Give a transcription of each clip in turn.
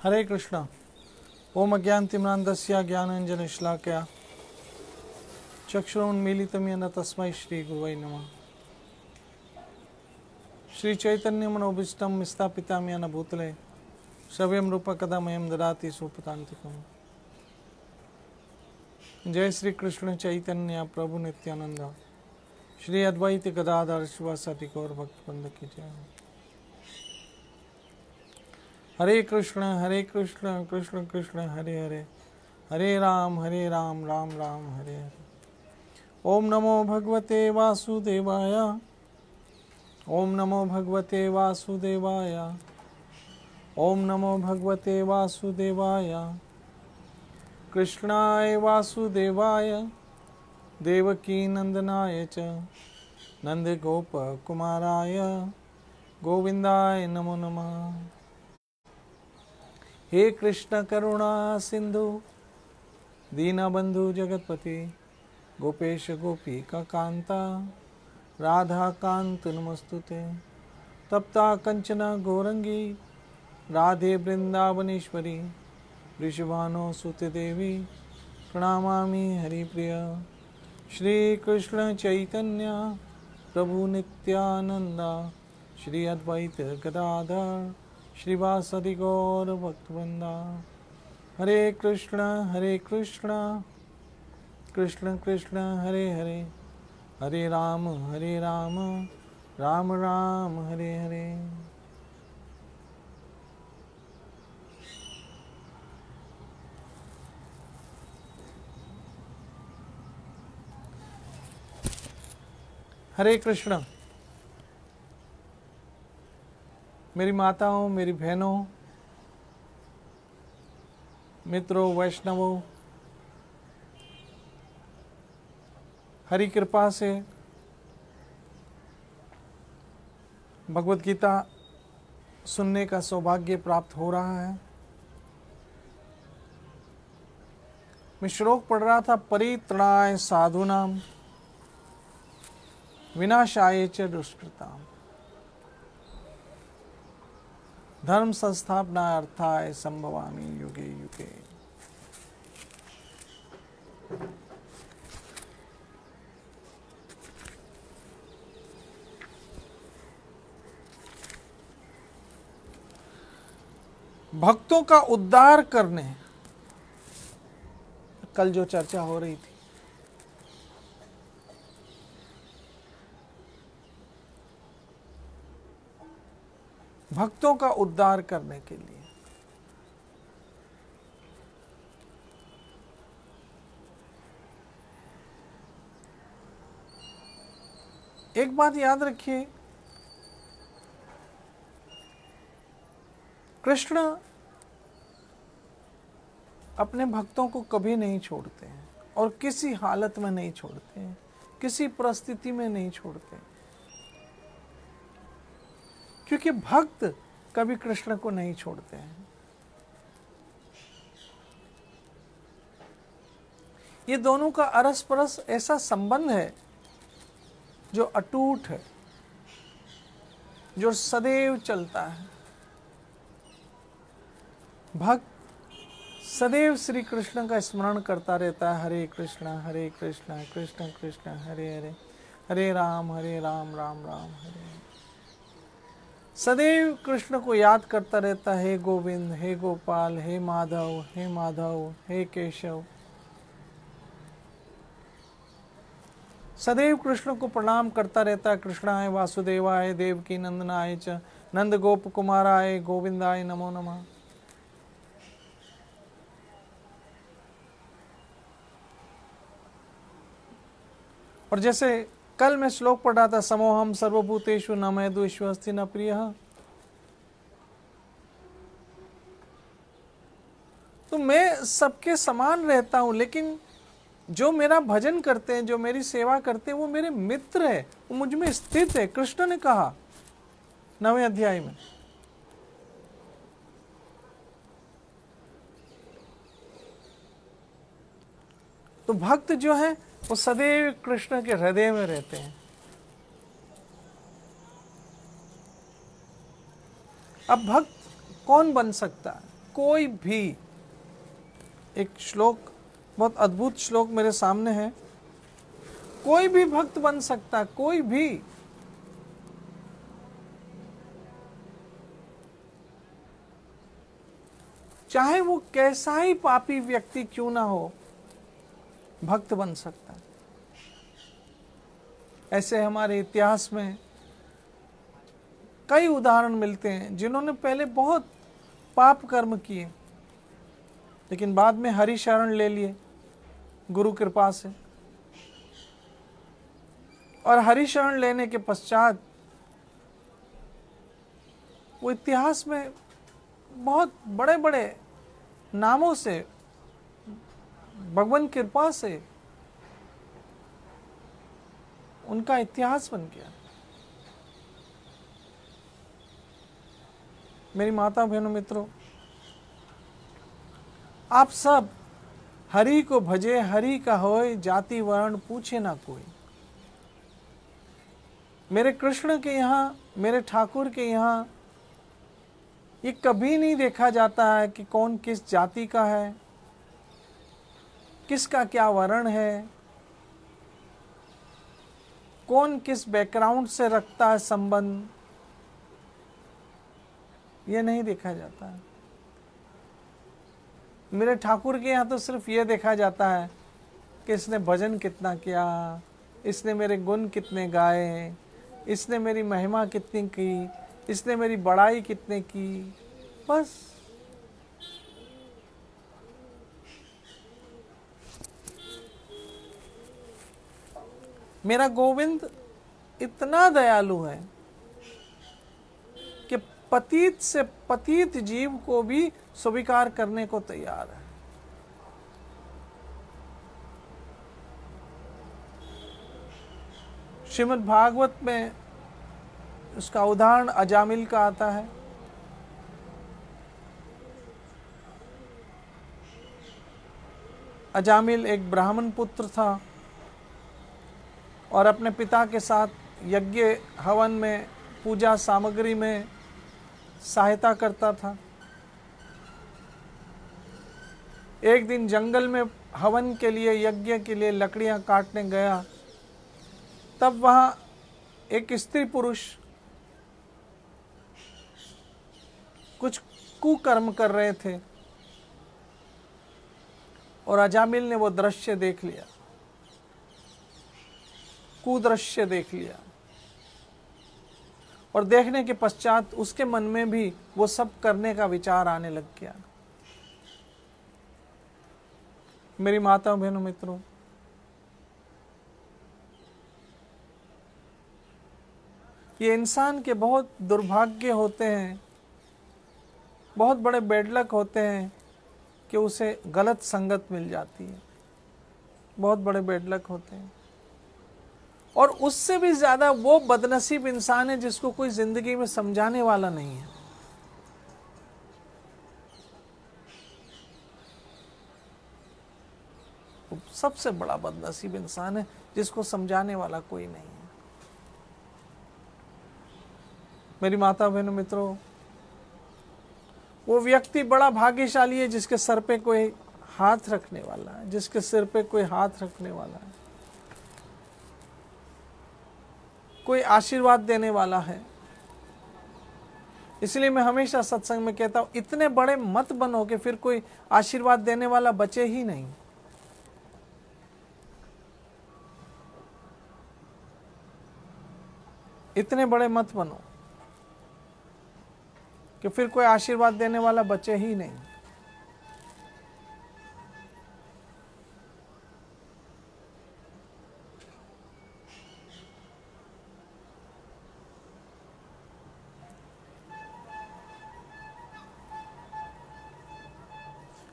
हरे कृष्णा। ओम अज्ञानतिम्रान्धस्य ज्ञानाञ्जनशलाकया चक्षुरुन्मीलितं येन तस्मै श्रीगुरवे नमः। श्रीचैतन्यमनोभीष्टं स्थापितं येन भूतले स्वयं रूप कदा मह्यं ददाति स्वपदान्तिकम्। जय श्री कृष्ण चैतन्य प्रभु नित्यानंद श्री अद्वैत गदाधर शिवासादि गौर भक्तवृंद की जय। हरे कृष्ण कृष्ण कृष्ण हरे हरे, हरे राम राम राम हरे हरे। ओम नमो भगवते वासुदेवाय, ओम नमो भगवते वासुदेवाय, ओम नमो भगवते वासुदेवाय। कृष्णाय वासुदेवाय देवकी नंदनाय च नंद गोप कुमाराय गोविंदाय नमो नमः। हे कृष्ण करुणा सिंधु दीनबंधु जगतपति गोपेश गोपिका कांता राधा कांत नमस्तुते। तप्ता कंचना गौरंगी राधे वृंदावनेश्वरी वृषभानो सुते देवी प्रणमामि हरिप्रिय। श्री कृष्ण चैतन्य प्रभु नित्यानंद श्री अद्वैत गदाधर श्रीवासदि गौर भक्तवृंदा। हरे कृष्ण कृष्ण कृष्ण हरे हरे, हरे राम राम राम हरे हरे। हरे कृष्ण। मेरी माताओं, मेरी बहनों, मित्रों, वैष्णवों, हरि कृपा से भगवत गीता सुनने का सौभाग्य प्राप्त हो रहा है। मैं श्लोक पढ़ रहा था, परित्राणाय साधूनां विनाशाय च दुष्कृताम् धर्म संस्थापनार्थाय संभवामि युगे युगे। भक्तों का उद्धार करने, कल जो चर्चा हो रही थी, भक्तों का उद्धार करने के लिए एक बात याद रखिए, कृष्ण अपने भक्तों को कभी नहीं छोड़ते हैं और किसी हालत में नहीं छोड़ते हैं, किसी परिस्थिति में नहीं छोड़ते, क्योंकि भक्त कभी कृष्ण को नहीं छोड़ते हैं। ये दोनों का अरस परस ऐसा संबंध है जो अटूट है, जो सदैव चलता है। भक्त सदैव श्री कृष्ण का स्मरण करता रहता है। हरे कृष्ण कृष्ण कृष्ण हरे हरे, हरे राम राम राम हरे हरे। सदैव कृष्ण को याद करता रहता है, हे गोविंद, हे गोपाल, हे माधव, हे केशव। सदैव कृष्ण को प्रणाम करता रहता है। कृष्णाय वासुदेवाय देवकी नंदनाय च नंद गोप कुमाराय गोविंदाय नमो नमः। और जैसे कल मैं श्लोक पढ़ रहा था, समोहम सर्वभूतेषु न मैं द्वेषो अस्ति न प्रियः। तो मैं सबके समान रहता हूं, लेकिन जो मेरा भजन करते हैं, जो मेरी सेवा करते हैं, वो मेरे मित्र है, वो मुझ में स्थित है। कृष्ण ने कहा 9वें अध्याय में। तो भक्त जो है वो सदैव कृष्ण के हृदय में रहते हैं। अब भक्त कौन बन सकता है? कोई भी, एक श्लोक, बहुत अद्भुत श्लोक मेरे सामने है, कोई भी भक्त बन सकता, कोई भी। चाहे वो कैसा ही पापी व्यक्ति क्यों ना हो, भक्त बन सकता है। ऐसे हमारे इतिहास में कई उदाहरण मिलते हैं जिन्होंने पहले बहुत पाप कर्म किए, लेकिन बाद में हरि शरण ले लिए गुरु कृपा से, और हरि शरण लेने के पश्चात वो इतिहास में बहुत बड़े बड़े नामों से, भगवान कृपा से उनका इतिहास बन गया। मेरी माता बहनों मित्रों, आप सब हरि को भजे, हरि का होए, जाति वर्ण पूछे ना कोई। मेरे कृष्ण के यहाँ, मेरे ठाकुर के यहाँ ये कभी नहीं देखा जाता है कि कौन किस जाति का है, किसका क्या वर्ण है, कौन किस बैकग्राउंड से रखता है संबंध, ये नहीं देखा जाता है। मेरे ठाकुर के यहाँ तो सिर्फ ये देखा जाता है कि इसने भजन कितना किया, इसने मेरे गुण कितने गाए, इसने मेरी महिमा कितनी की, इसने मेरी बड़ाई कितने की, बस। मेरा गोविंद इतना दयालु है कि पतित से पतित जीव को भी स्वीकार करने को तैयार है। श्रीमद् भागवत में उसका उदाहरण अजामिल का आता है। अजामिल एक ब्राह्मण पुत्र था और अपने पिता के साथ यज्ञ हवन में, पूजा सामग्री में सहायता करता था। एक दिन जंगल में हवन के लिए, यज्ञ के लिए लकड़ियां काटने गया, तब वहां एक स्त्री पुरुष कुछ कुकर्म कर रहे थे और अजामिल ने वो दृश्य देख लिया, कुदृश्य देख लिया, और देखने के पश्चात उसके मन में भी वो सब करने का विचार आने लग गया। मेरी माताओं बहनों मित्रों, ये इंसान के बहुत दुर्भाग्य होते हैं, बहुत बड़े बेडलक होते हैं कि उसे गलत संगत मिल जाती है, बहुत बड़े बेडलक होते हैं। और उससे भी ज्यादा वो बदनसीब इंसान है जिसको कोई जिंदगी में समझाने वाला नहीं है। वो सबसे बड़ा बदनसीब इंसान है जिसको समझाने वाला कोई नहीं है। मेरी माता बहनों मित्रों, वो व्यक्ति बड़ा भाग्यशाली है जिसके सर पे कोई हाथ रखने वाला है, जिसके सिर पे कोई हाथ रखने वाला है, कोई आशीर्वाद देने वाला है। इसलिए मैं हमेशा सत्संग में कहता हूं, इतने बड़े मत बनो कि फिर कोई आशीर्वाद देने वाला बचे ही नहीं। इतने बड़े मत बनो कि फिर कोई आशीर्वाद देने वाला बचे ही नहीं।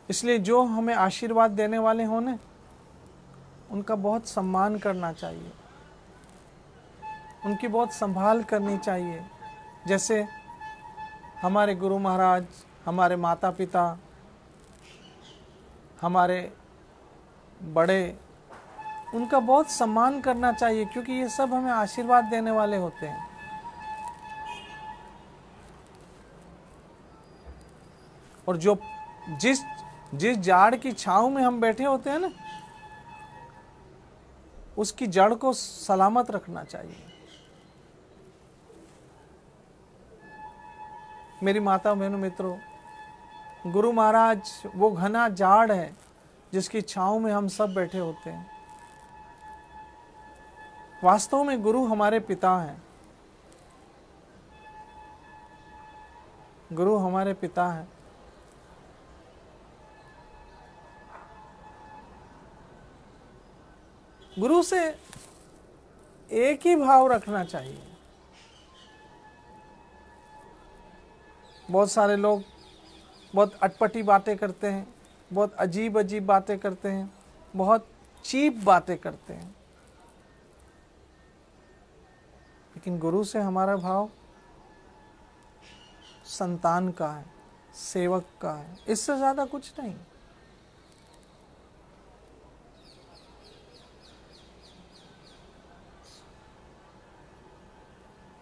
इसलिए जो हमें आशीर्वाद देने वाले हों ना, उनका बहुत सम्मान करना चाहिए, उनकी बहुत संभाल करनी चाहिए। जैसे हमारे गुरु महाराज, हमारे माता पिता, हमारे बड़े, उनका बहुत सम्मान करना चाहिए, क्योंकि ये सब हमें आशीर्वाद देने वाले होते हैं। और जो जिस जिस झाड़ की छांव में हम बैठे होते हैं ना, उसकी जड़ को सलामत रखना चाहिए। मेरी माता बहनों मित्रों, गुरु महाराज वो घना झाड़ है जिसकी छांव में हम सब बैठे होते हैं। वास्तव में गुरु हमारे पिता हैं। गुरु हमारे पिता हैं। गुरु से एक ही भाव रखना चाहिए। बहुत सारे लोग बहुत अटपटी बातें करते हैं, बहुत अजीब अजीब बातें करते हैं, बहुत चीप बातें करते हैं, लेकिन गुरु से हमारा भाव संतान का है, सेवक का है, इससे ज्यादा कुछ नहीं।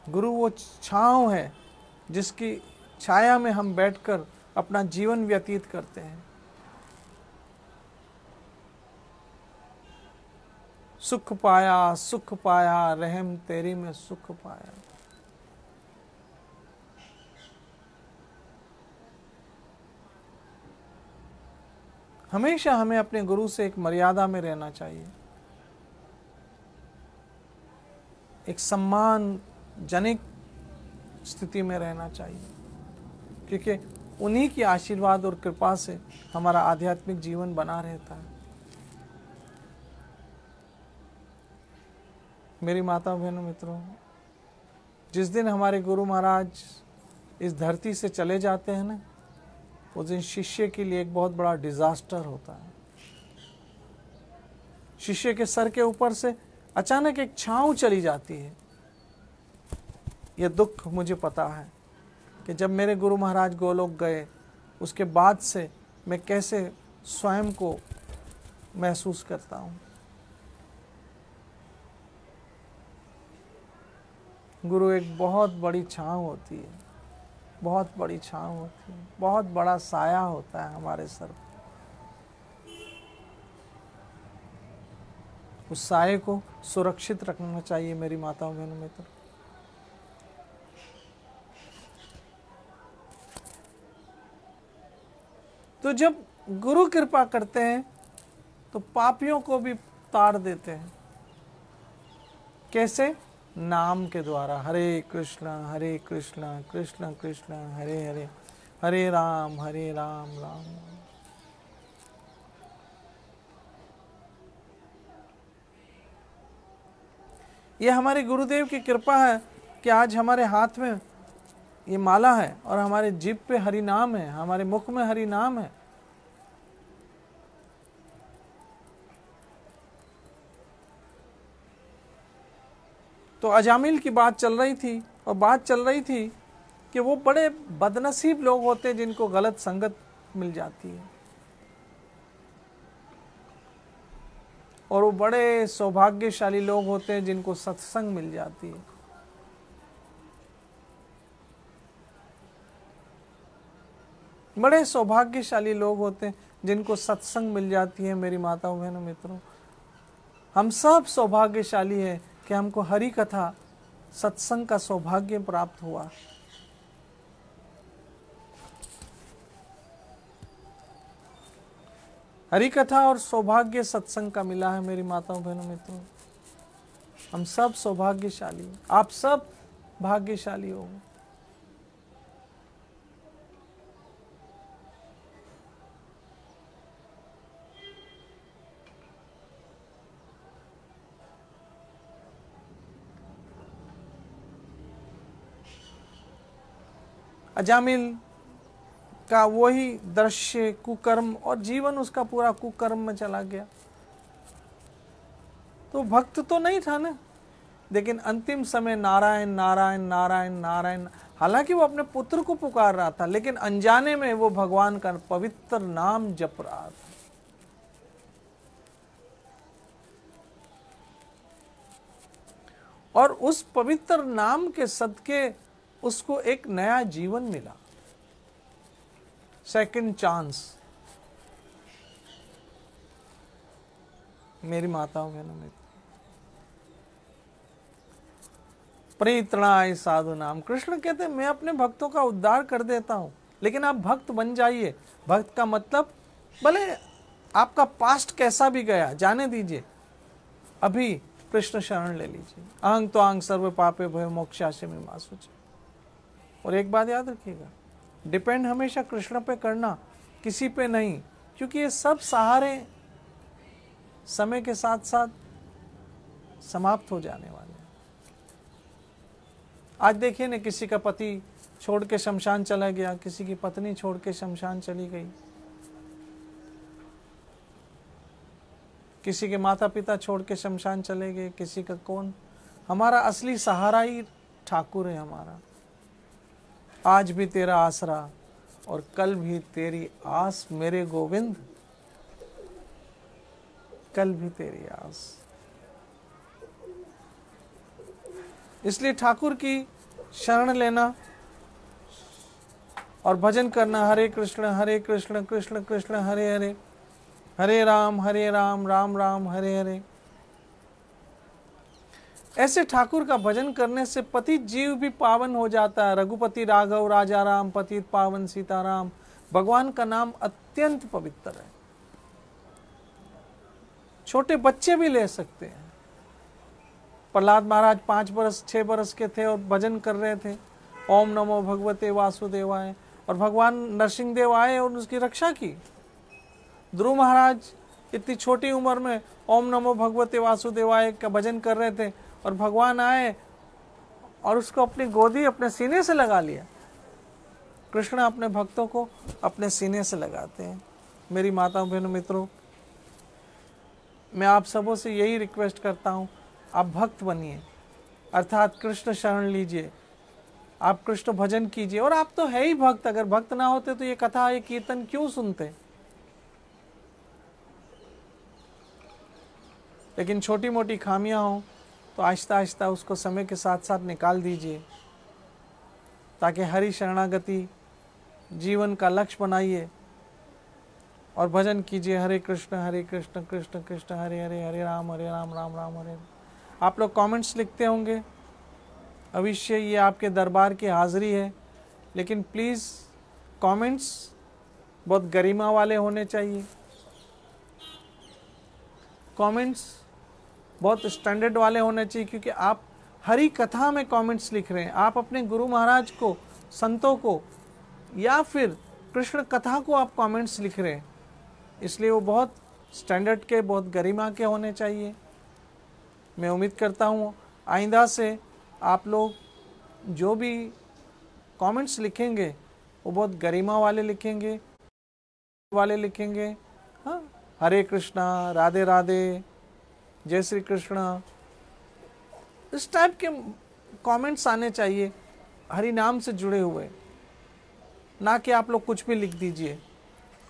गुरु वो छांव है जिसकी छाया में हम बैठकर अपना जीवन व्यतीत करते हैं। सुख पाया रहम तेरी में सुख पाया। हमेशा हमें अपने गुरु से एक मर्यादा में रहना चाहिए, एक सम्मानजनक स्थिति में रहना चाहिए, क्योंकि उन्हीं की आशीर्वाद और कृपा से हमारा आध्यात्मिक जीवन बना रहता है। मेरी माता बहनों मित्रों, जिस दिन हमारे गुरु महाराज इस धरती से चले जाते हैं ना, उस दिन शिष्य के लिए एक बहुत बड़ा डिजास्टर होता है। शिष्य के सर के ऊपर से अचानक एक छांव चली जाती है। यह दुख मुझे पता है कि जब मेरे गुरु महाराज गोलोक गए, उसके बाद से मैं कैसे स्वयं को महसूस करता हूँ। गुरु एक बहुत बड़ी छांव होती है, बहुत बड़ी छांव होती है, बहुत बड़ा साया होता है हमारे सर पर। उस साये को सुरक्षित रखना चाहिए मेरी माताओं बहनों मित्रों। तो जब गुरु कृपा करते हैं तो पापियों को भी तार देते हैं। कैसे? नाम के द्वारा। हरे कृष्ण कृष्ण कृष्ण हरे हरे, हरे राम राम राम। यह हमारे गुरुदेव की कृपा है कि आज हमारे हाथ में ये माला है और हमारे जीभ पे हरि नाम है, हमारे मुख में हरि नाम है। तो अजामिल की बात चल रही थी, और बात चल रही थी कि वो बड़े बदनसीब लोग होते हैं जिनको गलत संगत मिल जाती है, और वो बड़े सौभाग्यशाली लोग होते हैं जिनको सत्संग मिल जाती है। बड़े सौभाग्यशाली लोग होते हैं जिनको सत्संग मिल जाती है। मेरी माताओं बहनों मित्रों, हम सब सौभाग्यशाली हैं कि हमको हरि कथा सत्संग का सौभाग्य प्राप्त हुआ। हरि कथा और सौभाग्य सत्संग का मिला है मेरी माताओं बहनों मित्रों। हम सब सौभाग्यशाली, आप सब भाग्यशाली हो। अजामिल का वही दृश्य, कुकर्म, और जीवन उसका पूरा कुकर्म में चला गया। तो भक्त तो नहीं था ना, लेकिन अंतिम समय नारायण नारायण नारायण नारायण, हालांकि वो अपने पुत्र को पुकार रहा था, लेकिन अनजाने में वो भगवान का पवित्र नाम जप रहा था। और उस पवित्र नाम के सदके उसको एक नया जीवन मिला। Second chance. मेरी माताओं बहनों में परित्राणाय साधु नाम, कृष्ण कहते हैं मैं अपने भक्तों का उद्धार कर देता हूं, लेकिन आप भक्त बन जाइए। भक्त का मतलब भले आपका पास्ट कैसा भी गया जाने दीजिए, अभी कृष्ण शरण ले लीजिए। अहं तो आंग सर्व पापे भय मोक्षाशि में मासुच। और एक बात याद रखिएगा, डिपेंड हमेशा कृष्ण पे करना, किसी पे नहीं, क्योंकि ये सब सहारे समय के साथ साथ समाप्त हो जाने वाले हैं। आज देखिए ना, किसी का पति छोड़ के शमशान चला गया, किसी की पत्नी छोड़ के शमशान चली गई, किसी के माता पिता छोड़ के शमशान चले गए, किसी का कौन। हमारा असली सहारा ही ठाकुर है हमारा। आज भी तेरा आसरा और कल भी तेरी आस मेरे गोविंद, कल भी तेरी आस। इसलिए ठाकुर की शरण लेना और भजन करना, हरे कृष्ण कृष्ण कृष्ण हरे हरे, हरे राम राम राम हरे हरे। ऐसे ठाकुर का भजन करने से पतित जीव भी पावन हो जाता है। रघुपति राघव राजा राम, पतित पावन सीताराम। भगवान का नाम अत्यंत पवित्र है, छोटे बच्चे भी ले सकते हैं। प्रहलाद महाराज 5 बरस 6 बरस के थे और भजन कर रहे थे, ओम नमो भगवते वासुदेवाय, और भगवान नरसिंह देव आए और उसकी रक्षा की। ध्रुव महाराज इतनी छोटी उम्र में ओम नमो भगवते वासुदेवाय का भजन कर रहे थे और भगवान आए और उसको अपनी गोदी अपने सीने से लगा लिया। कृष्ण अपने भक्तों को अपने सीने से लगाते हैं। मेरी माताओं बहनों मित्रों, मैं आप सबों से यही रिक्वेस्ट करता हूँ, आप भक्त बनिए, अर्थात कृष्ण शरण लीजिए, आप कृष्ण भजन कीजिए। और आप तो है ही भक्त, अगर भक्त ना होते तो ये कथा ये कीर्तन क्यों सुनते। लेकिन छोटी मोटी खामियां हो तो आहिस्ता आहिस्ता उसको समय के साथ साथ निकाल दीजिए, ताकि हरि शरणागति जीवन का लक्ष्य बनाइए और भजन कीजिए। हरे कृष्ण कृष्ण कृष्ण हरे हरे, हरे राम राम राम हरे। आप लोग कमेंट्स लिखते होंगे, अवश्य ये आपके दरबार की हाजिरी है, लेकिन प्लीज़ कमेंट्स बहुत गरिमा वाले होने चाहिए, कमेंट्स बहुत स्टैंडर्ड वाले होने चाहिए, क्योंकि आप हरि कथा में कमेंट्स लिख रहे हैं। आप अपने गुरु महाराज को, संतों को, या फिर कृष्ण कथा को आप कमेंट्स लिख रहे हैं, इसलिए वो बहुत स्टैंडर्ड के, बहुत गरिमा के होने चाहिए। मैं उम्मीद करता हूँ आइंदा से आप लोग जो भी कमेंट्स लिखेंगे वो बहुत गरिमा वाले लिखेंगे, हाँ, हरे कृष्णा, राधे राधे, जय श्री कृष्ण, इस टाइप के कमेंट्स आने चाहिए, हरि नाम से जुड़े हुए, ना कि आप लोग कुछ भी लिख दीजिए।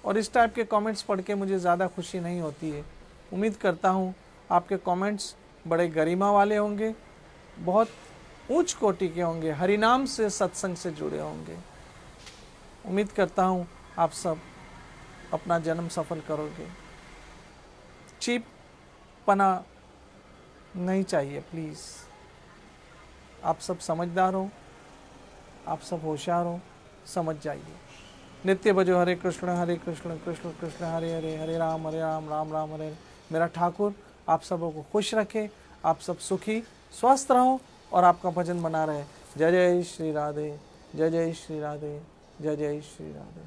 और इस टाइप के कमेंट्स पढ़ के मुझे ज़्यादा खुशी नहीं होती है। उम्मीद करता हूँ आपके कमेंट्स बड़े गरिमा वाले होंगे, बहुत उच्च कोटि के होंगे, हरि नाम से, सत्संग से जुड़े होंगे। उम्मीद करता हूँ आप सब अपना जन्म सफल करोगे। चीप पना नहीं चाहिए प्लीज़। आप सब समझदार हो, आप सब होशियार हो, समझ जाइए। नित्य भजो हरे कृष्ण कृष्ण कृष्ण हरे हरे, हरे राम राम राम हरे हरे। मेरा ठाकुर आप सबों को खुश रखे, आप सब सुखी स्वस्थ रहो और आपका भजन बना रहे। जय जय श्री राधे, जय जय श्री राधे, जय जय श्री राधे।